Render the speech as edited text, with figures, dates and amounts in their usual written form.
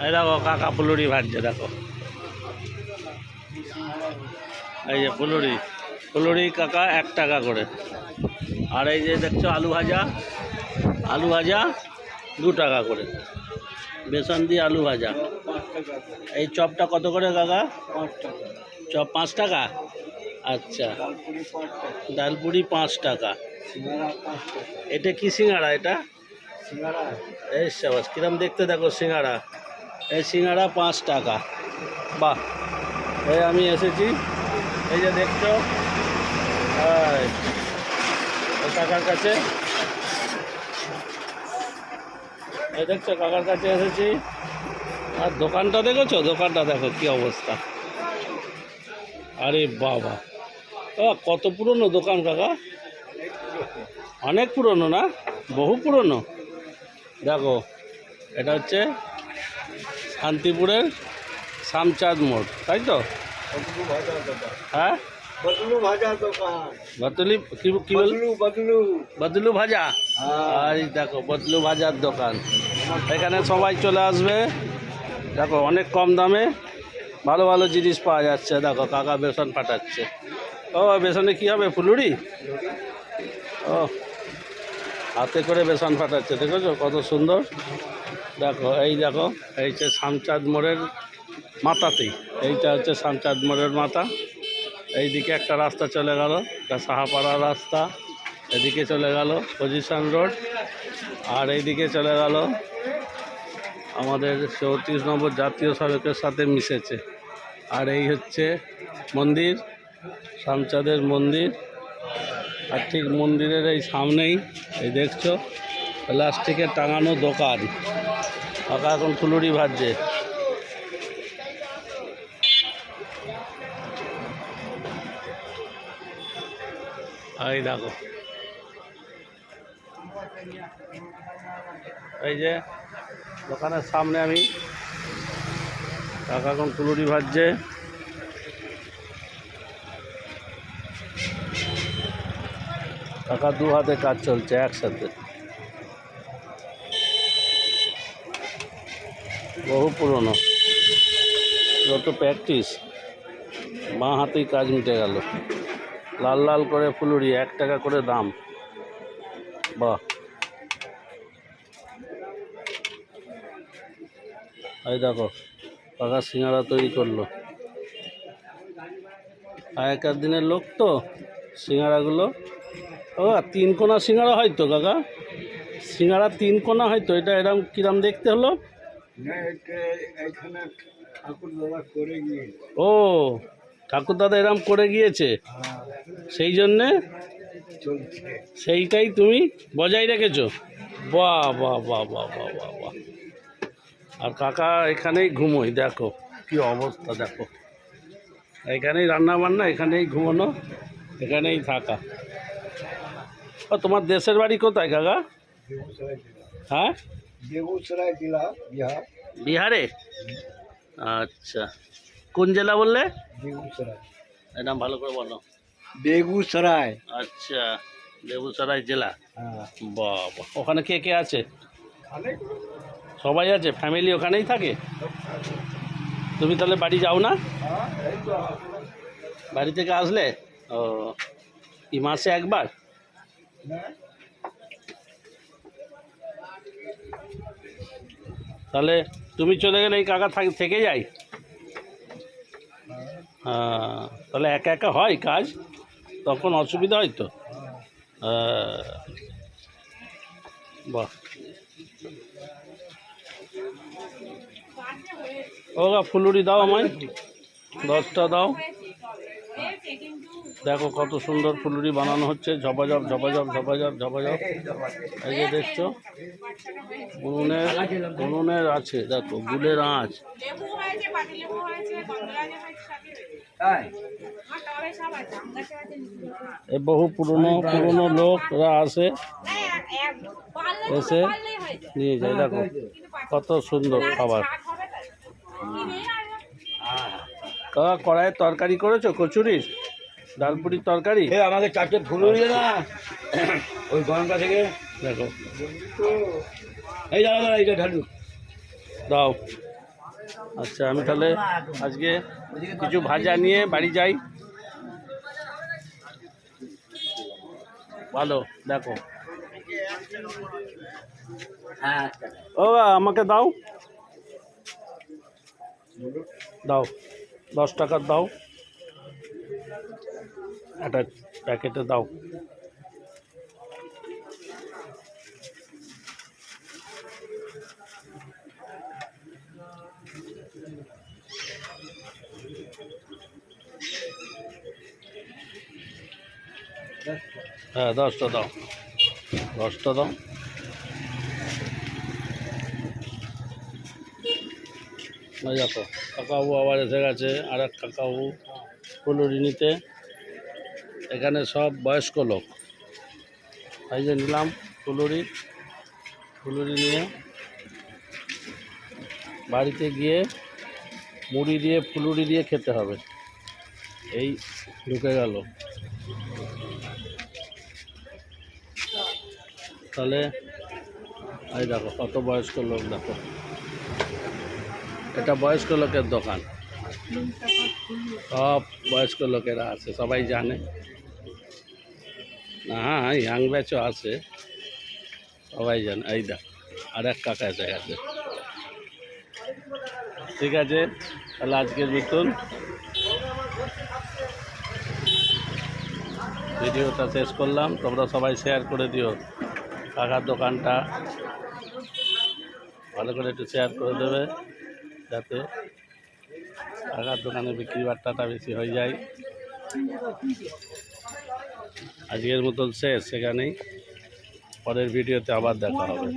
এই দেখো কাকা ফুলুরি ভাজছে, দেখো এই যে ফুলুরি ফুলুরি কাকা 1 টাকা করে। আর এই যে দেখছো আলু ভাজা 2 টাকা করে, বেসন দিয়ে আলু ভাজা। এই চপটা কত করে কাকা? চপ 5 টাকা। আচ্ছা, ডালপুরি 5 টাকা। এটা কি সিঙ্গাড়া? এটা এই সাবাস, কিরম দেখতে দেখো সিঙ্গাড়া। এই সিঙ্গাড়া 5 টাকা। বাহ, এই আমি এসেছি, এই যে দেখছো কাকার কাছে, এই দেখছো কাকার কাছে এসেছি। আর দোকানটা দেখেছো? দোকানটা দেখো কি অবস্থা। আরে বাবা, কত পুরনো দোকান কাকা, অনেক পুরনো না? বহু পুরনো। দেখো এটা হচ্ছে শান্তিপুরের শামচাঁদ মোড়, তাই তো? হ্যাঁ, বদলু কি বদলু ভাজা। আর দেখো বদলু ভাজার দোকান, এখানে সবাই চলে আসবে। দেখো অনেক কম দামে ভালো ভালো জিনিস পাওয়া যাচ্ছে। দেখো কাকা বেসন ফাটাচ্ছে। ও বেসনে কি হবে? ফুলুরি। ও হাতে করে বেসন ফাটাচ্ছে, দেখেছো কত সুন্দর। দেখো এই দেখো, এই হচ্ছে শামচাঁদ মোড়ের মাথাতেই, এইটা হচ্ছে শামচাঁদ মোড়ের মাথা। এইদিকে একটা রাস্তা চলে গেল, এটা সাহাপাড়া রাস্তা। এদিকে চলে গেল পজিশন রোড, আর এইদিকে চলে গেল আমাদের 34 নম্বর জাতীয় সড়কের সাথে মিশেছে। আর এই হচ্ছে মন্দির, শামচাঁদের মন্দির। আর ঠিক মন্দিরের এই সামনেই এই দেখছো প্লাস্টিকের টাঙানো দোকান। কাকা এখন ফুলুরি ভাজছে। এই দেখো, এই যে দোকানের সামনে আমি, কাকা এখন ফুলুরি ভাজছে। কাকা 2 হাতে কাজ চলছে একসাথে, বহু পুরনো, যত প্র্যাকটিস, বাঁ হাতেই কাজ মিটে গেল। লাল লাল করে ফুলুরি, 1 টাকা করে দাম। বাহ, এই দেখো কাকা সিঙ্গাড়া তৈরি করলো। আগেকার দিনের লোক তো, সিঙ্গাড়াগুলো ও 3 কোনা সিঙ্গাড়া হয়তো কাকা, সিঙ্গাড়া 3 কোনা হয়তো। এটা এরম কিরম দেখতে হলো? ও ঠাকুর দাদা এরম করে গিয়েছে, সেই জন্যে সেইটাই তুমি বজায় রেখেছো। বাহ বাহ বাহ বাহ বাহ বাহ বাহ। আর কাকা এখানেই ঘুমোই, দেখো কি অবস্থা। দেখো এখানেই রান্না বান্না, এখানেই ঘুমানো, এখানেই থাকা। ও তোমার দেশের বাড়ি কোথায় কাকা? হ্যাঁ, বেগুসরাই জেলা, বিহার। বিহারে? আচ্ছা, কোন জেলা বললে? বেগুসরাই। এটা ভালো করে বলো। বেগুসরাই। আচ্ছা, বেগুসরাই জেলা। হ্যাঁ। বাবা, ওখানে কে কে আছে? সবাই আছে, ফ্যামিলি ওখানেই থাকে। তুমি তাহলে বাড়ি যাও না? বাড়ি থেকে আসলে ও কি মাসে একবার? তাহলে তুমি চলে গেলে এই কাকা থেকে যাই। হ্যাঁ, তাহলে একা একা হয় কাজ, তখন অসুবিধা হয় তো। বাহ, ও ফুলুরি দাও আমায়, 10টা দাও। দেখো কত সুন্দর ফুলুরি বানানো হচ্ছে, ঝপাঝপ ঝপাঝপ ঝপাঝপ ঝপাঝপ। এই যে দেখছো উনুনের আছে, দেখো গুলের আঁচ। এ বহু পুরনো পুরনো লোকরা আসে, এসে নিয়ে যায়। দেখো কত সুন্দর খাবার। কাকা কড়াইয়ের তরকারি করেছো? কচুরির, ডালপুরির তরকারি। আমাকে 4টে ফুলুরি না, ওই গরমটা থেকে। দেখো এই দাদা, এইটা ঢালু দাও। আচ্ছা আমি তাহলে আজকে কিছু ভাজা নিয়ে বাড়ি যাই। ভালো দেখো। হ্যাঁ ও আমাকে দাও, দাও 10 টাকার দাও, একটা প্যাকেটে দাও। হ্যাঁ 10টা দাও, 10টা দাও। এই দেখো কাকাবু আবার এসে গেছে, আর এক কাকাবু ফুলুরি নিতে। এখানে সব বয়স্ক লোক। এই যে নিলাম ফুলুরি, ফুলুরি নিয়ে বাড়িতে গিয়ে মুড়ি দিয়ে ফুলুরি দিয়ে খেতে হবে। এই ঢুকে গেল, তাহলে এই দেখো কত বয়স্ক লোক দেখো। এটা বয়স্ক লোকের দোকান, সব বয়স্ক লোকেরা আছে, সবাই জানে। হ্যাঁ ইয়াং ব্যাচও আছে, সবাই জানে। এই দেখ আর এক কাকা এসে গেছে। ঠিক আছে তাহলে আজকের মতন ভিডিওটা শেষ করলাম। তোমরা সবাই শেয়ার করে দিও, কাকার দোকানটা ভালো করে একটু শেয়ার করে দেবে, যাতে কাকার দোকানে বিক্রি বাট্টাটা বেশি হয়ে যায়। আজকের মতন শেষ, সেখানেই পরের ভিডিওতে আবার দেখা হবে।